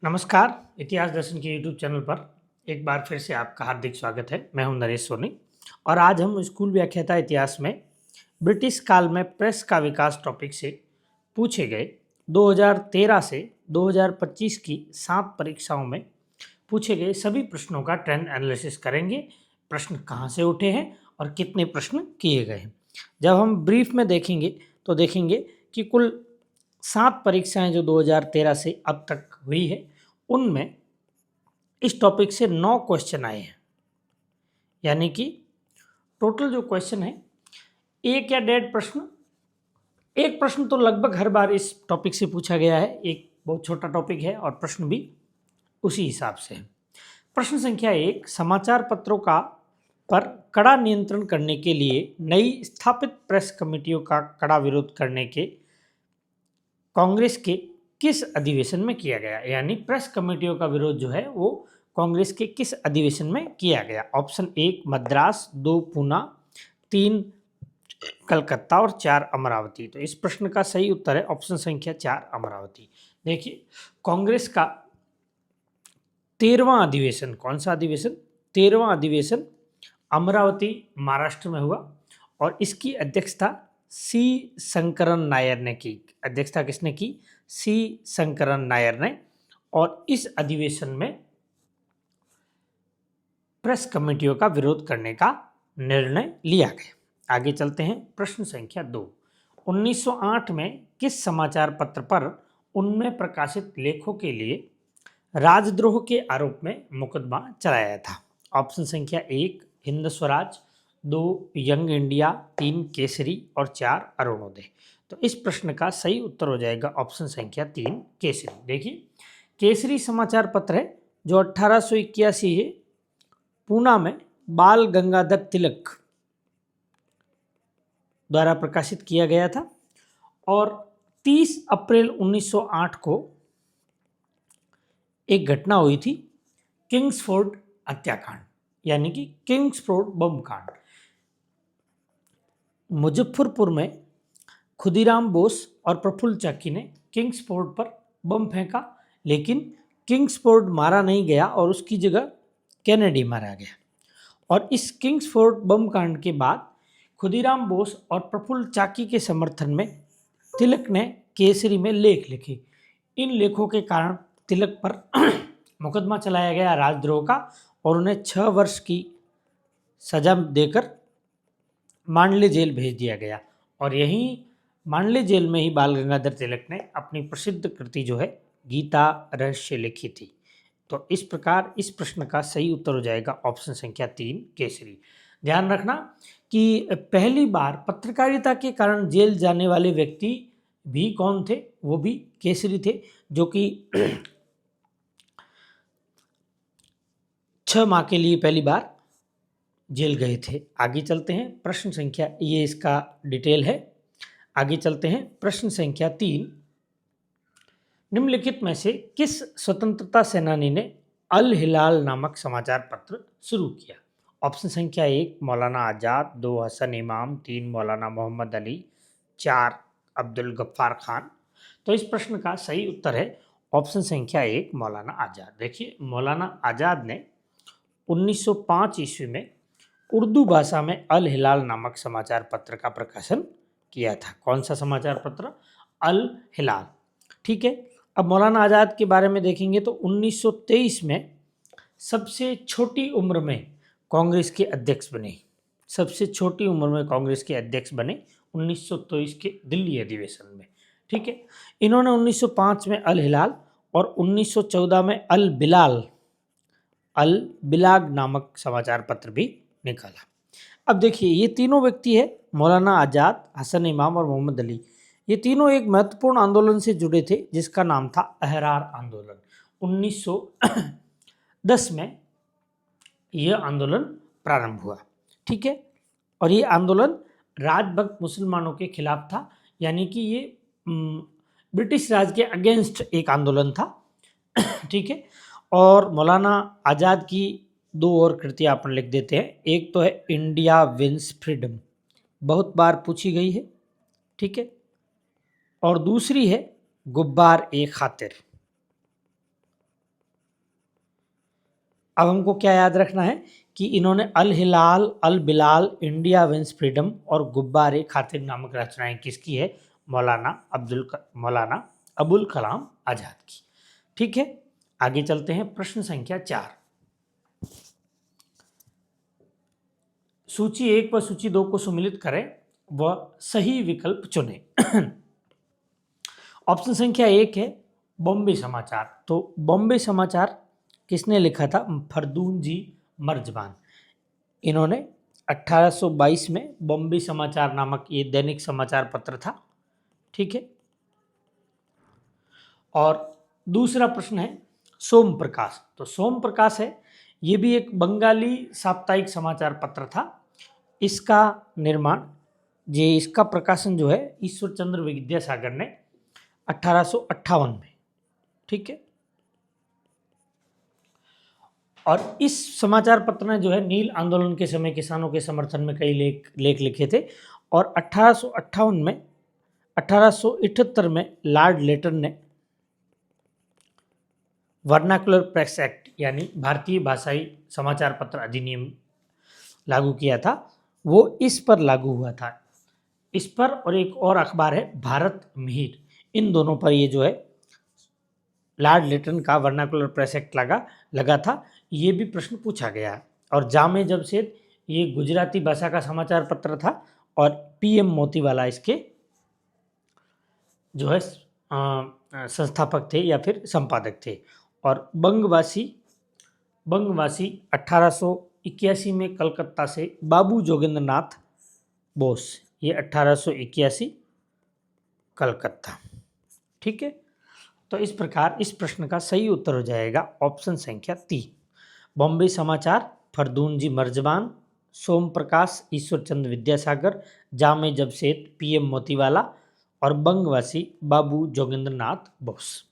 नमस्कार, इतिहास दर्शन के यूट्यूब चैनल पर एक बार फिर से आपका हार्दिक स्वागत है। मैं हूं नरेश सोनी और आज हम स्कूल व्याख्याता इतिहास में ब्रिटिश काल में प्रेस का विकास टॉपिक से पूछे गए 2013 से 2025 की 7 परीक्षाओं में पूछे गए सभी प्रश्नों का ट्रेंड एनालिसिस करेंगे। प्रश्न कहाँ से उठे हैं और कितने प्रश्न किए गए हैं। जब हम ब्रीफ में देखेंगे तो देखेंगे कि कुल 7 परीक्षाएं जो 2013 से अब तक हुई है उनमें इस टॉपिक से 9 क्वेश्चन आए हैं। यानी कि टोटल जो क्वेश्चन है एक या डेढ़ प्रश्न, एक प्रश्न तो लगभग हर बार इस टॉपिक से पूछा गया है। एक बहुत छोटा टॉपिक है और प्रश्न भी उसी हिसाब से है। प्रश्न संख्या 1, समाचार पत्रों का पर कड़ा नियंत्रण करने के लिए नई स्थापित प्रेस कमेटियों का कड़ा विरोध करने के कांग्रेस के किस अधिवेशन में किया गया। यानी प्रेस कमेटियों का विरोध जो है वो कांग्रेस के किस अधिवेशन में किया गया। ऑप्शन 1 मद्रास, 2 पूना, 3 कलकत्ता और 4 अमरावती। तो इस प्रश्न का सही उत्तर है ऑप्शन संख्या 4 अमरावती। देखिए, कांग्रेस का 13वां अधिवेशन, कौन सा अधिवेशन? 13वां अधिवेशन अमरावती महाराष्ट्र में हुआ और इसकी अध्यक्षता सी शंकरन नायर ने की। अध्यक्षता किसने की? सी शंकरन नायर ने। और इस अधिवेशन में प्रेस कमेटियों का विरोध करने का निर्णय लिया गया। आगे चलते हैं। प्रश्न संख्या 2, 1908 में किस समाचार पत्र पर उनमें प्रकाशित लेखों के लिए राजद्रोह के आरोप में मुकदमा चलाया था। ऑप्शन संख्या 1 हिंद स्वराज, 2 यंग इंडिया, 3 केसरी और 4 अरुणोदय। तो इस प्रश्न का सही उत्तर हो जाएगा ऑप्शन संख्या 3 केसरी। देखिए, केसरी समाचार पत्र है जो 1881 है पूना में बाल गंगाधर तिलक द्वारा प्रकाशित किया गया था और 30 अप्रैल 1908 को एक घटना हुई थी, किंग्सफोर्ड हत्याकांड, यानी कि किंग्सफोर्ड बम कांड। मुजफ्फरपुर में खुदीराम बोस और प्रफुल्ल चाकी ने किंग्सफोर्ड पर बम फेंका, लेकिन किंग्सफोर्ड मारा नहीं गया और उसकी जगह कैनेडी मारा गया। और इस किंग्सफोर्ड बम कांड के बाद खुदीराम बोस और प्रफुल्ल चाकी के समर्थन में तिलक ने केसरी में लेख लिखे। इन लेखों के कारण तिलक पर मुकदमा चलाया गया राजद्रोह का और उन्हें 6 वर्ष की सजा देकर मांडले जेल भेज दिया गया। और यहीं मांडले जेल में ही बाल गंगाधर तिलक ने अपनी प्रसिद्ध कृति जो है गीता रहस्य लिखी थी। तो इस प्रकार इस प्रश्न का सही उत्तर हो जाएगा ऑप्शन संख्या 3 केसरी। ध्यान रखना कि पहली बार पत्रकारिता के कारण जेल जाने वाले व्यक्ति भी कौन थे? वो भी केसरी थे, जो कि 6 माह के लिए पहली बार जेल गए थे। आगे चलते हैं। प्रश्न संख्या, ये इसका डिटेल है। आगे चलते हैं। प्रश्न संख्या 3, निम्नलिखित में से किस स्वतंत्रता सेनानी ने अल हिलाल नामक समाचार पत्र शुरू किया? ऑप्शन संख्या 1 मौलाना आज़ाद, 2 हसन इमाम, 3 मौलाना मोहम्मद अली, 4 अब्दुल गफ्फार खान। तो इस प्रश्न का सही उत्तर है ऑप्शन संख्या 1 मौलाना आज़ाद। देखिए, मौलाना आज़ाद ने 1905 ईस्वी में उर्दू भाषा में अल हिलाल नामक समाचार पत्र का प्रकाशन किया था। कौन सा समाचार पत्र? अल हिलाल। ठीक है। अब मौलाना आज़ाद के बारे में देखेंगे तो 1923 में सबसे छोटी उम्र में कांग्रेस के अध्यक्ष बने। सबसे छोटी उम्र में कांग्रेस के अध्यक्ष बने 1923 के दिल्ली अधिवेशन में। ठीक है। इन्होंने 1905 में अल हिलाल और 1914 में अल बिलाग नामक समाचार पत्र भी निकाला। अब देखिए, ये तीनों व्यक्ति है मौलाना आज़ाद, हसन इमाम और मोहम्मद अली। ये तीनों एक महत्वपूर्ण आंदोलन से जुड़े थे जिसका नाम था अहरार आंदोलन। 1910 में यह आंदोलन प्रारंभ हुआ। ठीक है। और ये आंदोलन राजभक्त मुसलमानों के खिलाफ था, यानी कि ये ब्रिटिश राज के अगेंस्ट एक आंदोलन था। ठीक है। और मौलाना आज़ाद की 2 और कृतियाँ अपन लिख देते हैं। एक तो है इंडिया विंस फ्रीडम, बहुत बार पूछी गई है। ठीक है। और दूसरी है गुब्बार ए खातिर। अब हमको क्या याद रखना है कि इन्होंने अल हिलाल, अल बिलाल, इंडिया विंस फ्रीडम और गुब्बारे खातिर नामक रचनाएं किसकी है? मौलाना अबुल कलाम आजाद की। ठीक है, आगे चलते हैं। प्रश्न संख्या 4, सूची 1 व सूची 2 को सम्मिलित करें व सही विकल्प चुनें। ऑप्शन संख्या 1 है बॉम्बे समाचार। तो बॉम्बे समाचार किसने लिखा था? फरदून जी मर्जबान। इन्होंने 1822 में बॉम्बे समाचार नामक ये दैनिक समाचार पत्र था। ठीक है, और दूसरा प्रश्न है सोम प्रकाश। तो सोम प्रकाश है, ये भी एक बंगाली साप्ताहिक समाचार पत्र था। इसका निर्माण, इसका प्रकाशन जो है ईश्वर चंद्र विद्यासागर ने 1858 में। ठीक है, और इस समाचार पत्र ने जो है नील आंदोलन के समय किसानों के समर्थन में कई लेख लिखे थे। और 1858 में 1878 में लॉर्ड लेटन ने वर्नाकुलर प्रेस एक्ट यानी भारतीय भाषाई समाचार पत्र अधिनियम लागू किया था। वो इस पर लागू हुआ था, इस पर, और एक और अखबार है भारत मिहिर, इन दोनों पर ये जो है लॉर्ड लेटन का वर्नाकुलर प्रेस एक्ट लगा था। ये भी प्रश्न पूछा गया। और जामे जमशेद ये गुजराती भाषा का समाचार पत्र था और पीएम मोतीवाला इसके जो है संस्थापक थे या फिर संपादक थे। और बंगवासी 1881 में कलकत्ता से बाबू जोगिंद्रनाथ बोस, ये 1881 कलकत्ता। ठीक है, तो इस प्रकार इस प्रश्न का सही उत्तर हो जाएगा ऑप्शन संख्या 3, बॉम्बे समाचार, फरदून जी मर्जबान, सोम प्रकाश, ईश्वर चंद्र विद्यासागर, जामे जमशेद, पीएम मोतीवाला और बंगवासी बाबू जोगिंद्रनाथ बोस।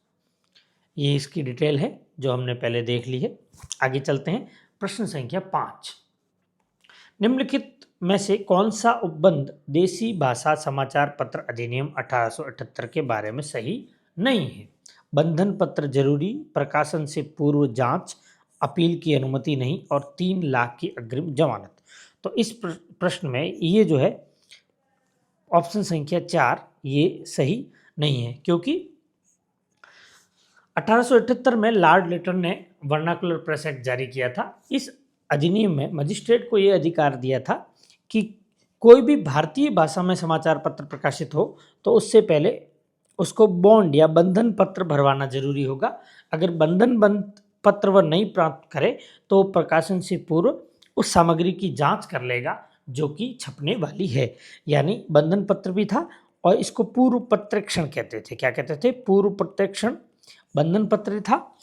ये इसकी डिटेल है जो हमने पहले देख ली है। आगे चलते हैं। प्रश्न संख्या 5, निम्नलिखित में से कौन सा उपबंध देसी भाषा समाचार पत्र अधिनियम 1878 के बारे में सही नहीं है? बंधन पत्र जरूरी, प्रकाशन से पूर्व जांच, अपील की अनुमति नहीं और 3 लाख की अग्रिम जमानत। तो इस प्रश्न में ये जो है ऑप्शन संख्या 4 ये सही नहीं है, क्योंकि 1878 में लॉर्ड लेटन ने वर्नाकुलर प्रेस एक्ट जारी किया था। इस अधिनियम में मजिस्ट्रेट को यह अधिकार दिया था कि कोई भी भारतीय भाषा में समाचार पत्र प्रकाशित हो तो उससे पहले उसको बॉन्ड या बंधन पत्र भरवाना जरूरी होगा। अगर बंधन पत्र वह नहीं प्राप्त करे तो प्रकाशन से पूर्व उस सामग्री की जांच कर लेगा जो कि छपने वाली है। यानी बंधन पत्र भी था और इसको पूर्व प्रत्यक्षण कहते थे। क्या कहते थे? पूर्व प्रत्यक्षण बंधन पत्र था।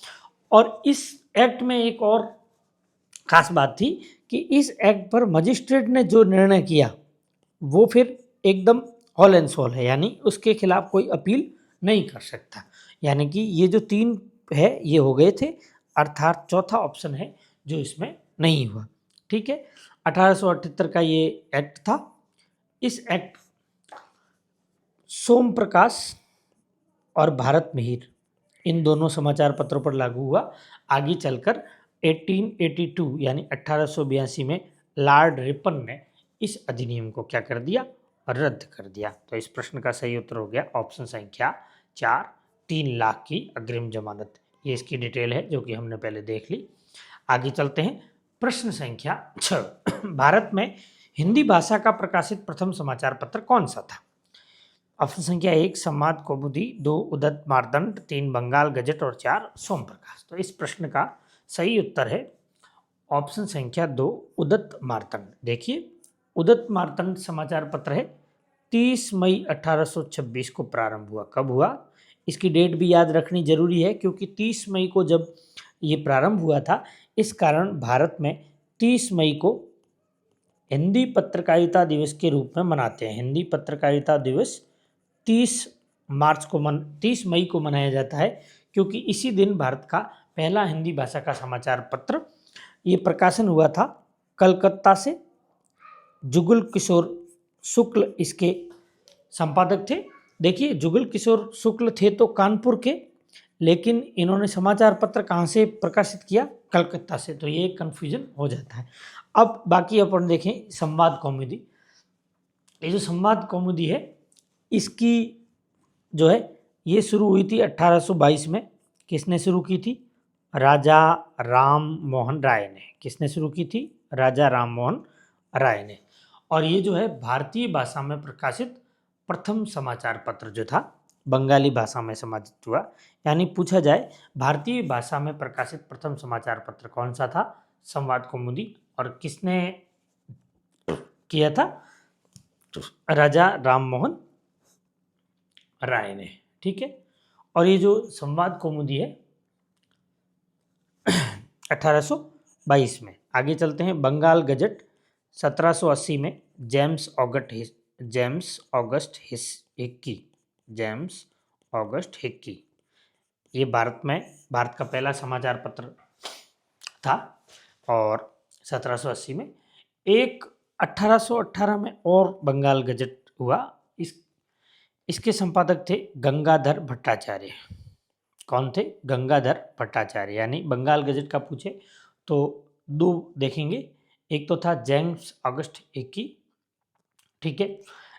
और इस एक्ट में एक और खास बात थी कि इस एक्ट पर मजिस्ट्रेट ने जो निर्णय किया वो फिर एकदम हॉल एंड सोल है, यानी उसके खिलाफ कोई अपील नहीं कर सकता। यानी कि ये जो 3 है ये हो गए थे, अर्थात चौथा ऑप्शन है जो इसमें नहीं हुआ। ठीक है, 1878 का ये एक्ट था। इस एक्ट सोम प्रकाश और भारत मिहिर इन दोनों समाचार पत्रों पर लागू हुआ। आगे चलकर 1882 यानी 1882 में लॉर्ड रिपन ने इस अधिनियम को क्या कर दिया? रद्द कर दिया। तो इस प्रश्न का सही उत्तर हो गया ऑप्शन संख्या 4, 3 लाख की अग्रिम जमानत। ये इसकी डिटेल है जो कि हमने पहले देख ली। आगे चलते हैं। प्रश्न संख्या 6, भारत में हिंदी भाषा का प्रकाशित प्रथम समाचार पत्र कौन सा था? ऑप्शन संख्या 1 संवाद कौमुदी, 2 उदत मार्तंड, 3 बंगाल गजट और 4 सोम प्रकाश। तो इस प्रश्न का सही उत्तर है ऑप्शन संख्या 2 उदत मार्तंड। देखिए, उदत मार्तंड समाचार पत्र है 30 मई 1826 को प्रारंभ हुआ। कब हुआ? इसकी डेट भी याद रखनी जरूरी है क्योंकि 30 मई को जब ये प्रारंभ हुआ था, इस कारण भारत में 30 मई को हिंदी पत्रकारिता दिवस के रूप में मनाते हैं। हिंदी पत्रकारिता दिवस 30 मई को मनाया जाता है क्योंकि इसी दिन भारत का पहला हिंदी भाषा का समाचार पत्र ये प्रकाशन हुआ था। कलकत्ता से जुगल किशोर शुक्ल इसके संपादक थे। देखिए, जुगल किशोर शुक्ल थे तो कानपुर के, लेकिन इन्होंने समाचार पत्र कहाँ से प्रकाशित किया? कलकत्ता से। तो ये कन्फ्यूजन हो जाता है। अब बाकी अपन देखें संवाद कौमुदी। ये जो संवाद कौमुदी है इसकी जो है ये शुरू हुई थी 1822 में। किसने शुरू की थी? राजा राम मोहन राय ने। किसने शुरू की थी? राजा राम मोहन राय ने। और ये जो है भारतीय भाषा में प्रकाशित प्रथम समाचार पत्र जो था बंगाली भाषा में समाजित हुआ। यानी पूछा जाए भारतीय भाषा में प्रकाशित प्रथम समाचार पत्र कौन सा था? संवाद कौमुदी। और किसने किया था? राजा राम मोहन राय ने। ठीक है। और ये जो संवाद कौमुदी है 1822 में। आगे चलते हैं। बंगाल गजट 1780 में जेम्स ऑगस्ट हिक्की ये भारत का पहला समाचार पत्र था। और 1780 में एक 1818 में और बंगाल गजट हुआ। इसके संपादक थे गंगाधर भट्टाचार्य। कौन थे? गंगाधर भट्टाचार्य। यानी बंगाल गजट का पूछे तो दो देखेंगे। एक तो था जेम्स ऑगस्ट हिक्की। ठीक है।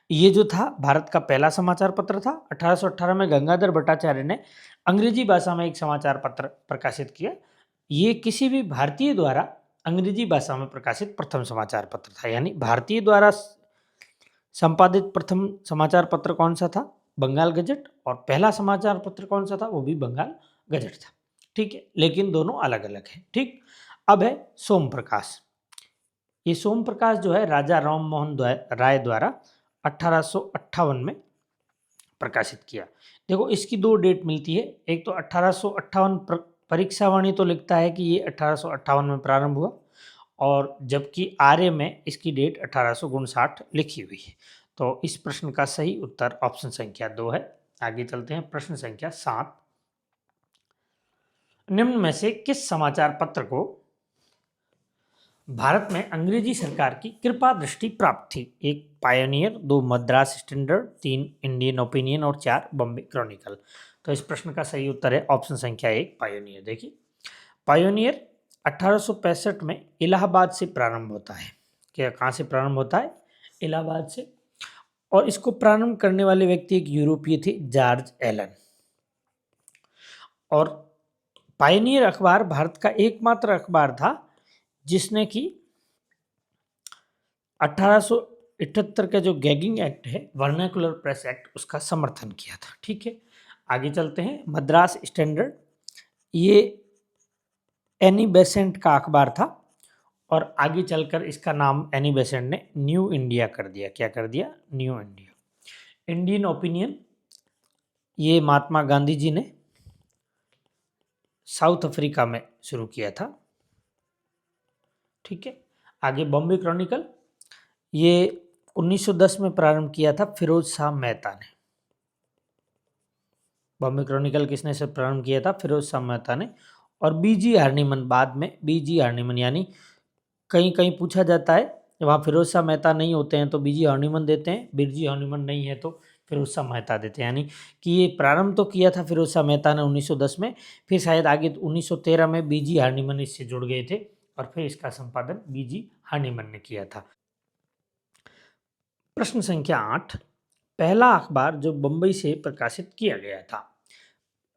ये जो था भारत का पहला समाचार पत्र था। 1818 में गंगाधर भट्टाचार्य ने अंग्रेजी भाषा में एक समाचार पत्र प्रकाशित किया। ये किसी भी भारतीय द्वारा अंग्रेजी भाषा में प्रकाशित प्रथम समाचार पत्र था। यानी भारतीय द्वारा संपादित प्रथम समाचार पत्र कौन सा था? बंगाल गजट। और पहला समाचार पत्र कौन सा था? वो भी बंगाल गजट था। ठीक है। लेकिन दोनों अलग अलग हैं। ठीक। अब है सोम प्रकाश। ये सोम प्रकाश जो है राजा राम मोहन राय द्वारा 1858 में प्रकाशित किया। देखो इसकी दो डेट मिलती है। एक तो 1858 परीक्षावाणी तो लिखता है कि ये 1858 में प्रारंभ हुआ, और जबकि आर्य में इसकी डेट 1859 लिखी हुई है। तो इस प्रश्न का सही उत्तर ऑप्शन संख्या 2 है। आगे चलते हैं। प्रश्न संख्या 7। निम्न में से किस समाचार पत्र को भारत में अंग्रेजी सरकार की कृपा दृष्टि प्राप्त थी? 1 pioneer, 2 Madras standard, 3 Indian opinion और 4 बॉम्बे क्रॉनिकल। तो इस प्रश्न का सही उत्तर है ऑप्शन संख्या 1 पायोनियर। देखिए पायोनियर 1865 में इलाहाबाद से प्रारंभ होता है। क्या कहाँ से प्रारंभ होता है? इलाहाबाद से। और इसको प्रारंभ करने वाले व्यक्ति एक यूरोपीय थे, जॉर्ज एलन। और पायोनियर अखबार भारत का एकमात्र अखबार था जिसने कि 1878 का जो गैगिंग एक्ट है, वर्नाकुलर प्रेस एक्ट, उसका समर्थन किया था। ठीक है। आगे चलते हैं। मद्रास स्टैंडर्ड ये एनी बेसेंट का अखबार था, और आगे चलकर इसका नाम एनी बेसेंट ने न्यू इंडिया कर दिया। क्या कर दिया? New India. इंडियन ओपिनियन ये महात्मा गांधी जी ने साउथ अफ्रीका में शुरू किया था। ठीक है। आगे बॉम्बे क्रॉनिकल ये 1910 में प्रारंभ किया था फिरोज शाह मेहता ने। बॉम्बे क्रॉनिकल किसने से प्रारंभ किया था? फिरोज शाह मेहता ने। और बीजी हार्निमन बाद में, बीजी हार्निमन यानी कहीं कहीं पूछा जाता है वहाँ फिरोज शाह मेहता नहीं होते हैं तो बीजी हार्निमन देते हैं, बीजी हार्निमन नहीं है तो फिरोज शाह मेहता देते हैं। यानी कि ये प्रारंभ तो किया था फिरोज शाह मेहता ने 1910 में, फिर शायद आगे 1913 में बीजी हार्निमन इससे जुड़ गए थे, और फिर इसका संपादन बीजी हार्निमन ने किया था। प्रश्न संख्या 8। पहला अखबार जो बंबई से प्रकाशित किया गया था।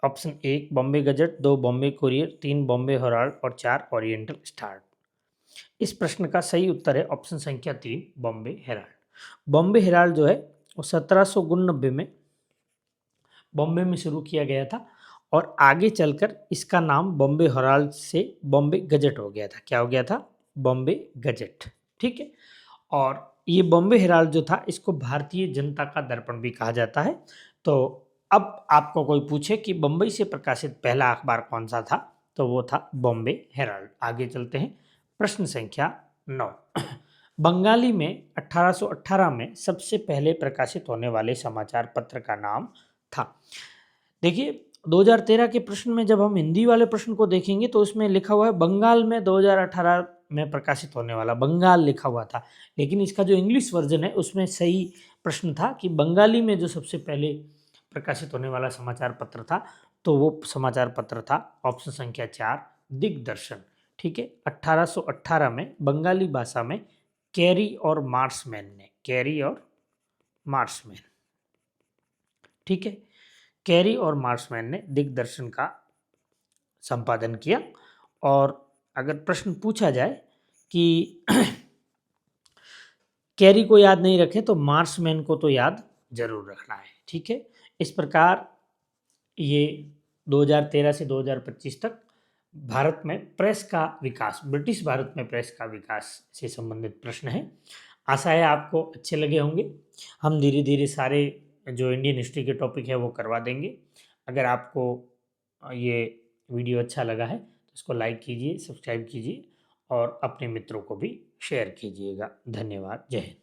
Option 1 Bombay gazette, 2 Bombay courier, 3 Bombay Herald और 4 ओरिएंटल स्टार। इस प्रश्न का सही उत्तर है ऑप्शन संख्या 3 बॉम्बे हेराल्ड। बॉम्बे हेराल्ड जो है वो 1789 में बॉम्बे में शुरू किया गया था, और आगे चलकर इसका नाम बॉम्बे हेराल्ड से बॉम्बे गजट हो गया था। क्या हो गया था? बॉम्बे गजट। ठीक है। और ये बॉम्बे हेराल्ड जो था इसको भारतीय जनता का दर्पण भी कहा जाता है। तो अब आपको कोई पूछे कि बम्बई से प्रकाशित पहला अखबार कौन सा था, तो वो था बॉम्बे हेराल्ड। आगे चलते हैं। प्रश्न संख्या 9। बंगाली में 1818 में सबसे पहले प्रकाशित होने वाले समाचार पत्र का नाम था। देखिए 2013 के प्रश्न में जब हम हिंदी वाले प्रश्न को देखेंगे तो उसमें लिखा हुआ है बंगाल में 2018 में प्रकाशित होने वाला, बंगाल लिखा हुआ था। लेकिन इसका जो इंग्लिश वर्जन है उसमें सही प्रश्न था कि बंगाली में जो सबसे पहले प्रकाशित होने वाला समाचार पत्र था तो वो समाचार पत्र था ऑप्शन संख्या 4 दिग्दर्शन। ठीक है, 1818 में बंगाली भाषा में कैरी और मार्समैन, ठीक है, कैरी और मार्समैन ने दिग्दर्शन का संपादन किया। और अगर प्रश्न पूछा जाए कि कैरी को याद नहीं रखे तो मार्समैन को तो याद जरूर रखना है। ठीक है, इस प्रकार ये 2013 से 2025 तक भारत में प्रेस का विकास, ब्रिटिश भारत में प्रेस का विकास से संबंधित प्रश्न है। आशा है आपको अच्छे लगे होंगे। हम धीरे धीरे सारे जो इंडियन हिस्ट्री के टॉपिक है वो करवा देंगे। अगर आपको ये वीडियो अच्छा लगा है तो इसको लाइक कीजिए, सब्सक्राइब कीजिए और अपने मित्रों को भी शेयर कीजिएगा। धन्यवाद। जय हिंद।